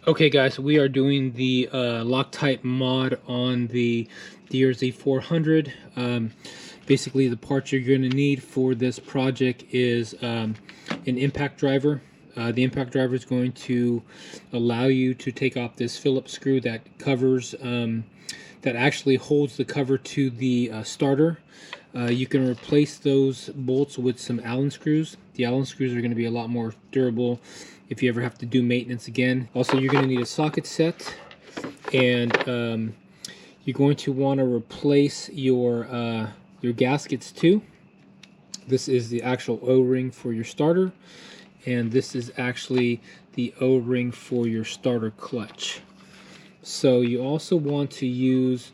Okay guys, we are doing the Loctite mod on the DRZ400. Basically the parts you're going to need for this project is an impact driver. The impact driver is going to allow you to take off this Phillips screw that covers, that actually holds the cover to the starter. You can replace those bolts with some Allen screws. The Allen screws are going to be a lot more durable if you ever have to do maintenance again. Also, you're going to need a socket set, and you're going to want to replace your gaskets too. This is the actual O-ring for your starter, and this is actually the O-ring for your starter clutch. So you also want to use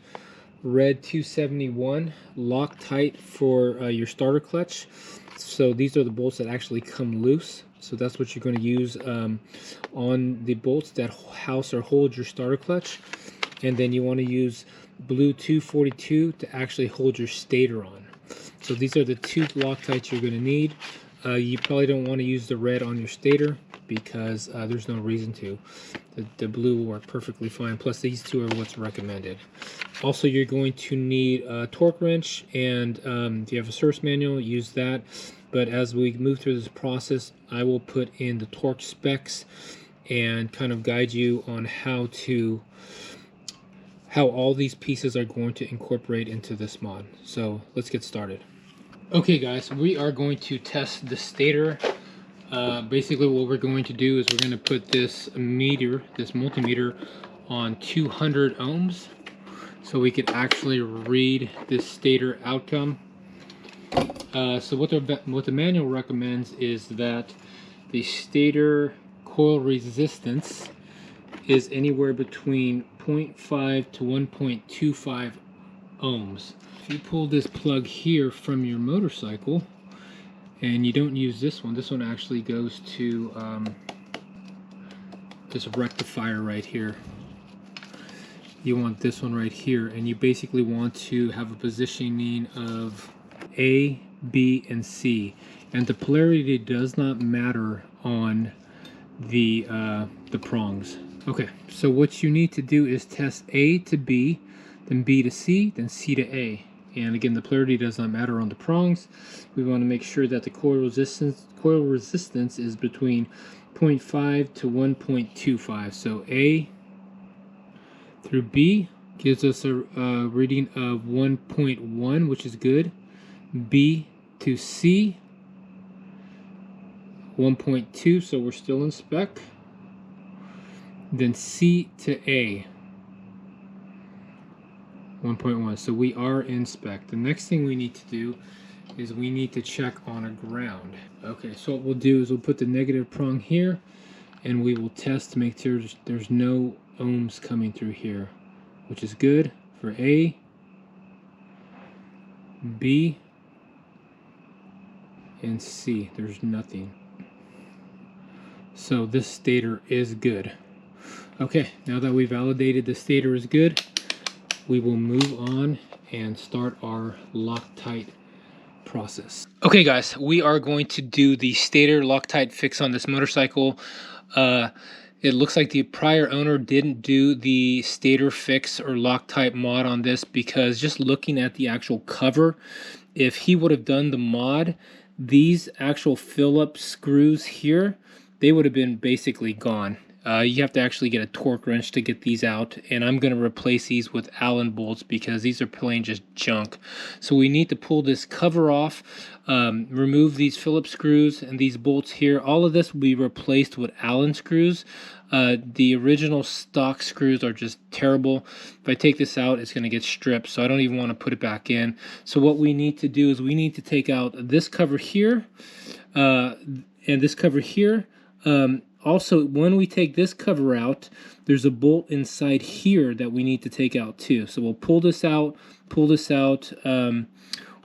red 271 Loctite for your starter clutch. So these are the bolts that actually come loose. So that's what you're going to use on the bolts that house or hold your starter clutch. And then you want to use blue 242 to actually hold your stator on. So these are the two Loctites you're going to need. You probably don't want to use the red on your stator because there's no reason to. The blue will work perfectly fine. Plus these two are what's recommended. Also, you're going to need a torque wrench, and if you have a source manual, use that. But as we move through this process, I will put in the torque specs and kind of guide you on how all these pieces are going to incorporate into this mod. So let's get started. Okay guys, we are going to test the stator. Basically what we're going to do is we're going to put this meter, this multimeter, on 200 ohms so we could actually read this stator outcome. So what the manual recommends is that the stator coil resistance is anywhere between 0.5 to 1.25 ohms. If you pull this plug here from your motorcycle and you don't use this one actually goes to this rectifier right here. You want this one right here, and you basically want to have a positioning of A, B, and C, and the polarity does not matter on the prongs. Okay, so what you need to do is test A to B, then B to C, then C to A. And again, the polarity does not matter on the prongs. We want to make sure that the coil resistance is between 0.5 to 1.25. So A through B gives us a reading of 1.1, which is good. B to C, 1.2, so we're still in spec. Then C to A, 1.1, so we are in spec. The next thing we need to do is we need to check on a ground. Okay, so what we'll do is we'll put the negative prong here, and we will test to make sure there's no ohms coming through here, which is good for A, B, and C. There's nothing. So this stator is good. Okay, now that we validated the stator is good, we will move on and start our Loctite process. Okay guys, we are going to do the stator Loctite fix on this motorcycle. It looks like the prior owner didn't do the stator fix or Loctite mod on this because just looking at the actual cover, if he would have done the mod, these actual Phillips screws here, they would have been basically gone. You have to actually get a torque wrench to get these out, and I'm going to replace these with Allen bolts because these are plain just junk. So we need to pull this cover off, remove these Phillips screws and these bolts here. All of this will be replaced with Allen screws. The original stock screws are just terrible. If I take this out, it's going to get stripped, so I don't even want to put it back in. So what we need to do is we need to take out this cover here and this cover here. Also, when we take this cover out, there's a bolt inside here that we need to take out too. So we'll pull this out, we'll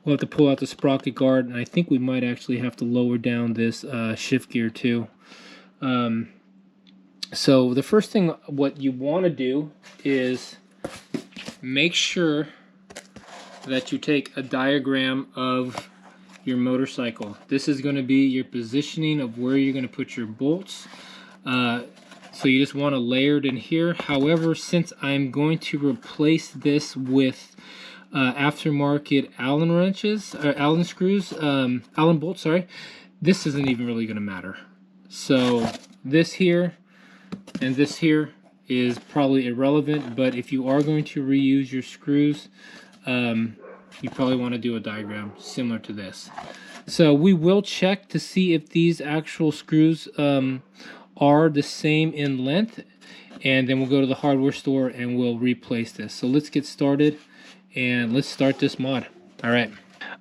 have to pull out the sprocket guard, and I think we might actually have to lower down this shift gear too. So the first thing what you want to do is make sure that you take a diagram of your motorcycle. This is going to be your positioning of where you're going to put your bolts. So you just want to layer it in here. However, since I'm going to replace this with aftermarket Allen wrenches, or Allen screws, Allen bolts, sorry, this isn't even really going to matter. So this here and this here is probably irrelevant, but if you are going to reuse your screws, you probably want to do a diagram similar to this. So we will check to see if these actual screws are the same in length, and then we'll go to the hardware store and we'll replace this. So let's get started and let's start this mod. All right.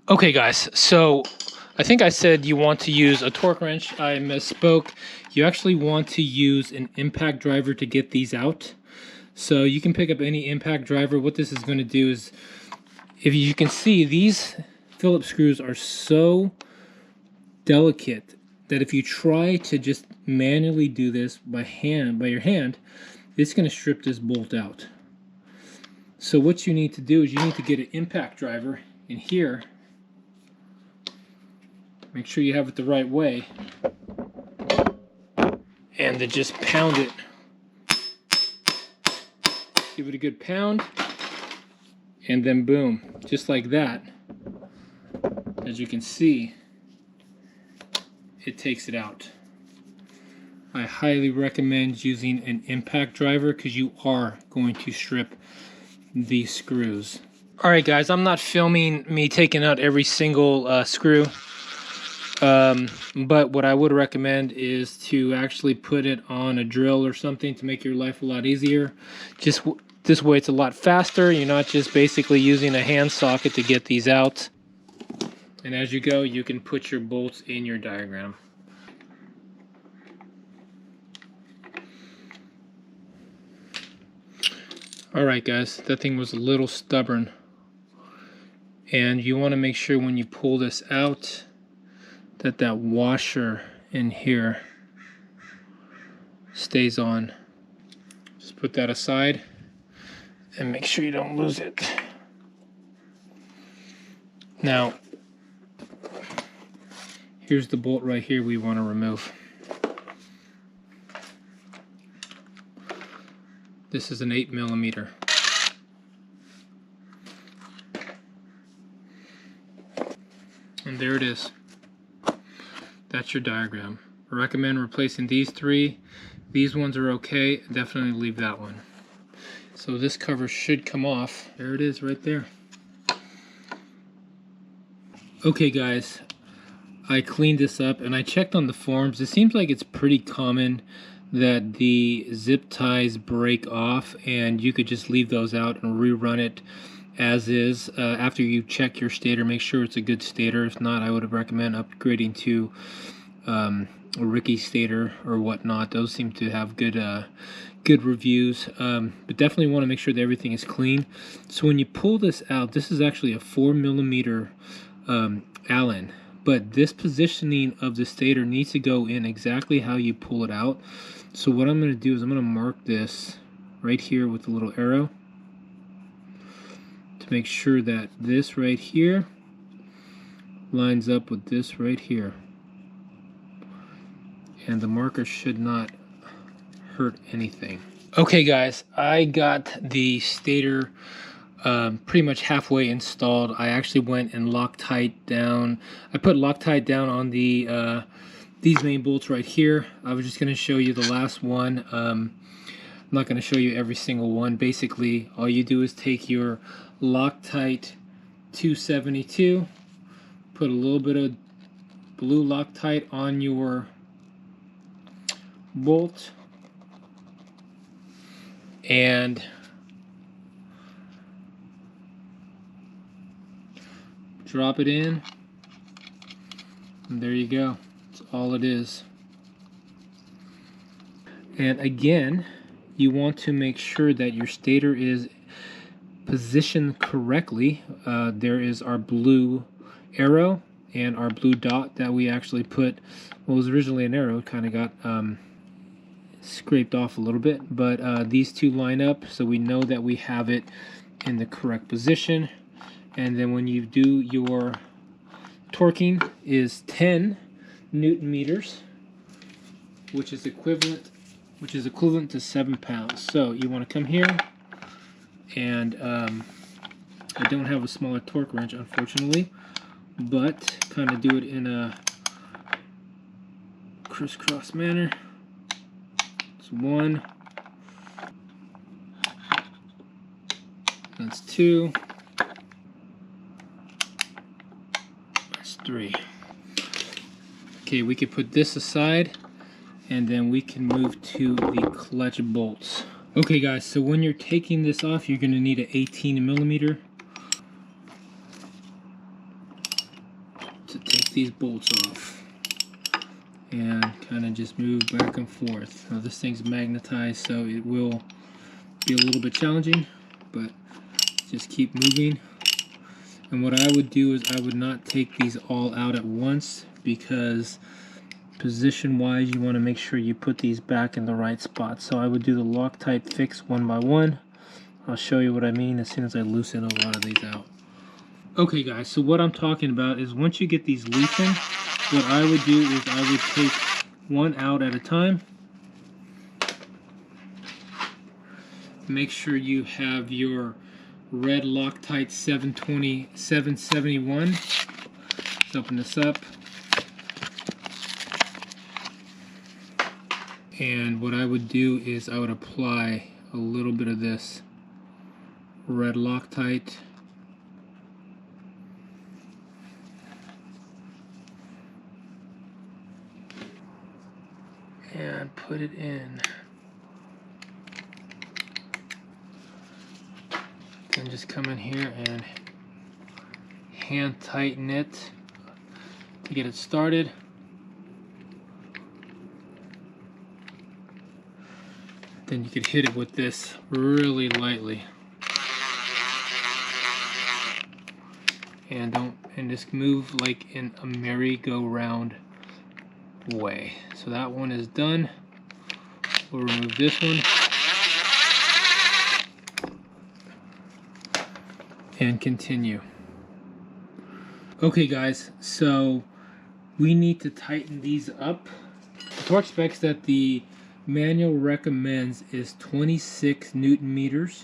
Okay guys, so I think I said you want to use a torque wrench. I misspoke. You actually want to use an impact driver to get these out. So you can pick up any impact driver. What this is going to do is, if you can see, these Phillips screws are so delicate that if you try to just manually do this by your hand, it's going to strip this bolt out. So what you need to do is you need to get an impact driver in here. Make sure you have it the right way, and then just pound it. Give it a good pound, and then boom, just like that. As you can see, it takes it out. I highly recommend using an impact driver because you are going to strip these screws. Alright guys, I'm not filming me taking out every single screw. But what I would recommend is to actually put it on a drill or something to make your life a lot easier. Just this way it's a lot faster. You're not just basically using a hand socket to get these out. And as you go, you can put your bolts in your diagram. Alright guys, that thing was a little stubborn. And you want to make sure when you pull this out that washer in here stays on. Just put that aside and make sure you don't lose it. Now, here's the bolt right here we want to remove. This is an 8mm. And there it is. That's your diagram. I recommend replacing these three. These ones are okay. Definitely leave that one. So this cover should come off. There it is right there. Okay guys, I cleaned this up and I checked on the forums. It seems like it's pretty common that the zip ties break off, and you could just leave those out and rerun it as is. After you check your stator, make sure it's a good stator. If not, I would recommend upgrading to a Ricky stator or whatnot. Those seem to have good reviews, but definitely want to make sure that everything is clean. So when you pull this out, this is actually a 4mm Allen, but this positioning of the stator needs to go in exactly how you pull it out. So what I'm going to do is I'm going to mark this right here with a little arrow to make sure that this right here lines up with this right here, and the marker should not hurt anything. Okay guys, I got the stator pretty much halfway installed. I actually went and Loctite down. I put Loctite down on the these main bolts right here. I was just going to show you the last one. I'm not going to show you every single one. Basically, all you do is take your Loctite 272, put a little bit of blue Loctite on your bolt, and drop it in, and there you go. That's all it is. And again, you want to make sure that your stator is positioned correctly. There is our blue arrow and our blue dot that we actually put. Well, it was originally an arrow, kind of got scraped off a little bit, but these two line up so we know that we have it in the correct position. And then when you do your torquing is 10 Newton meters, which is equivalent which is equivalent to 7 pounds. So you want to come here, and I don't have a smaller torque wrench, unfortunately, but kind of do it in a crisscross manner. It's 1, that's 2, that's 3. Okay, we could put this aside, and then we can move to the clutch bolts. Okay guys, so when you're taking this off, you're going to need an 18 millimeter to take these bolts off, and kind of just move back and forth. Now this thing's magnetized, so it will be a little bit challenging, but just keep moving. And what I would do is I would not take these all out at once, because position wise you want to make sure you put these back in the right spot. So I would do the Loctite fix one by one. I'll show you what I mean as soon as I loosen a lot of these out. Okay guys, so what I'm talking about is once you get these loosened, what I would do is I would take one out at a time. Make sure you have your red Loctite 771. Let's open this up. And what I would do is I would apply a little bit of this red Loctite. And put it in. Then just come in here and hand tighten it to get it started. Then you could hit it with this really lightly, and just move like in a merry-go-round way. So that one is done. We'll remove this one and continue. Okay guys, so we need to tighten these up. The torque specs that the manual recommends is 26 Newton meters,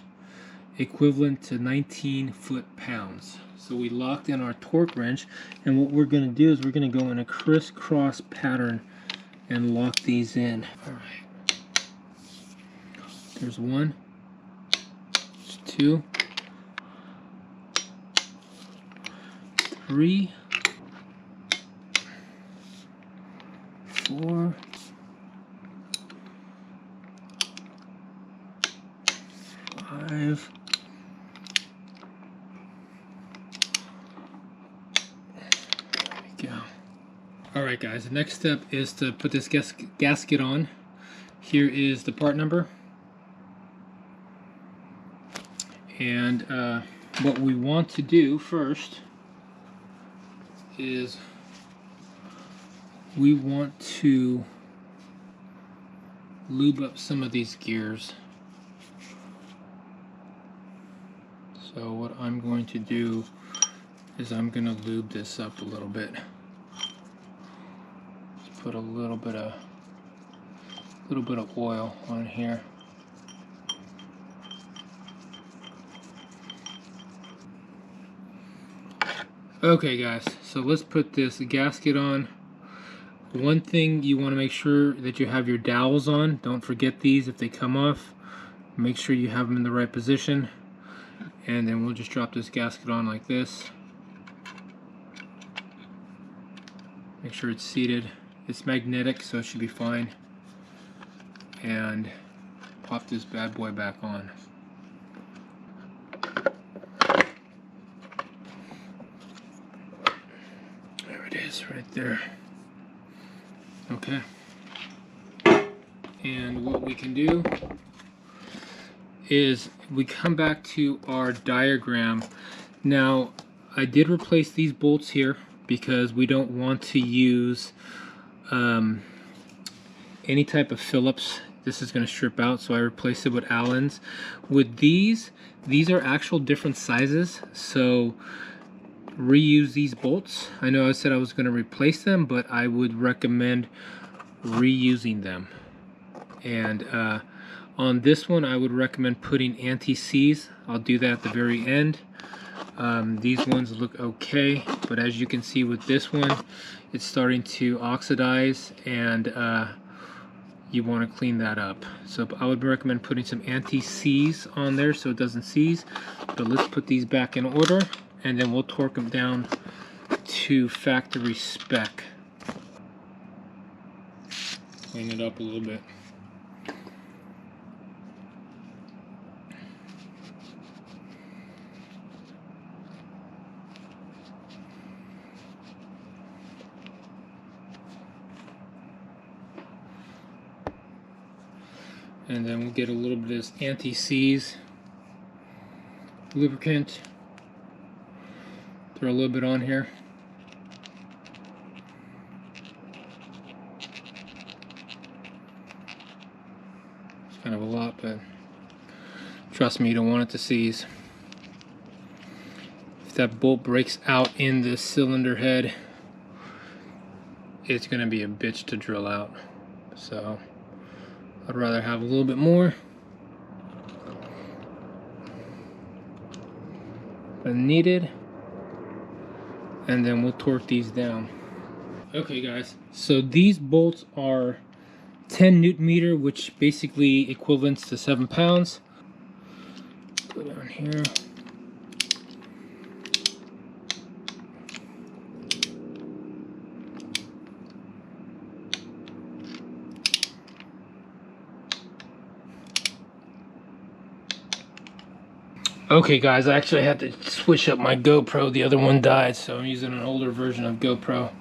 equivalent to 19 foot-pounds. So we locked in our torque wrench, and what we're going to do is we're going to go in a crisscross pattern and lock these in. All right. There's 1, there's 2, 3, 4, 5, there we go. Alright guys, the next step is to put this gasket on. Here is the part number. And what we want to do first is we want to lube up some of these gears. So what I'm going to do is I'm going to lube this up a little bit. Just put a little bit of oil on here. Okay guys, so let's put this gasket on. One thing you want to make sure that you have your dowels on. Don't forget these if they come off. Make sure you have them in the right position. And then we'll just drop this gasket on like this. Make sure it's seated. It's magnetic, so it should be fine. And pop this bad boy back on. There it is, right there. Okay. And what we can do is we come back to our diagram. Now, I did replace these bolts here because we don't want to use any type of Phillips. This is going to strip out, so I replaced it with Allen's. With these are actual different sizes, so reuse these bolts. I know I said I was going to replace them, but I would recommend reusing them. And on this one, I would recommend putting anti-seize. I'll do that at the very end. These ones look okay, but as you can see with this one, it's starting to oxidize, and you want to clean that up. So I would recommend putting some anti-seize on there so it doesn't seize. But let's put these back in order, and then we'll torque them down to factory spec. Clean it up a little bit. And then we'll get a little bit of this anti-seize lubricant. Throw a little bit on here. It's kind of a lot, but trust me, you don't want it to seize. If that bolt breaks out in the cylinder head, it's going to be a bitch to drill out. So I'd rather have a little bit more than needed, and then we'll torque these down. Okay guys, so these bolts are 10 Newton meter, which basically equivalents to 7 pounds. Go down here. Okay guys, I actually had to switch up my GoPro. The other one died, so I'm using an older version of GoPro.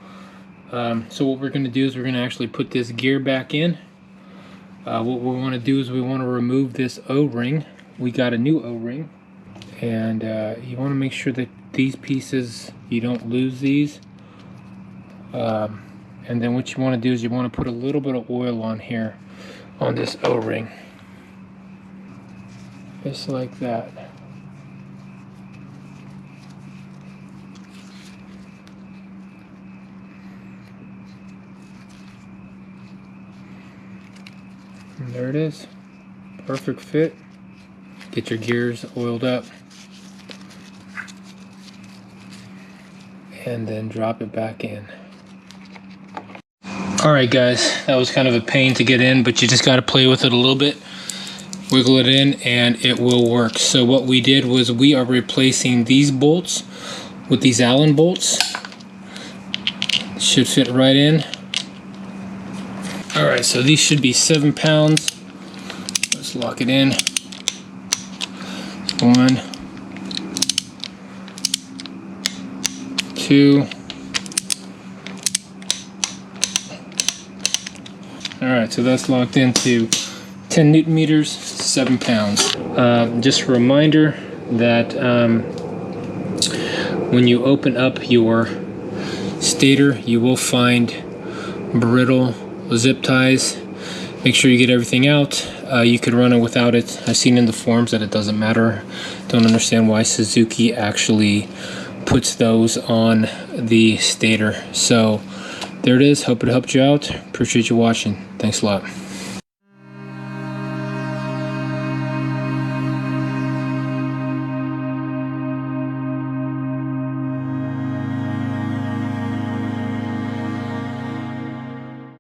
So what we're going to do is we're going to actually put this gear back in. What we want to do is we want to remove this O-ring. We got a new O-ring, and you want to make sure that these pieces, you don't lose these. And then what you want to do is you want to put a little bit of oil on here, on this O-ring. Just like that. And there it is. Perfect fit. Get your gears oiled up. And then drop it back in. Alright guys, that was kind of a pain to get in, but you just got to play with it a little bit. Wiggle it in and it will work. So what we did was we are replacing these bolts with these Allen bolts. Should fit right in. Alright, so these should be 7 pounds. Let's lock it in. 1, 2. Alright, so that's locked into 10 Newton meters, 7 pounds. Just a reminder that when you open up your stator, you will find brittle zip ties. Make sure you get everything out. You could run it without it. I've seen in the forums that it doesn't matter. Don't understand why Suzuki actually puts those on the stator. So there it is. Hope it helped you out. Appreciate you watching. Thanks a lot.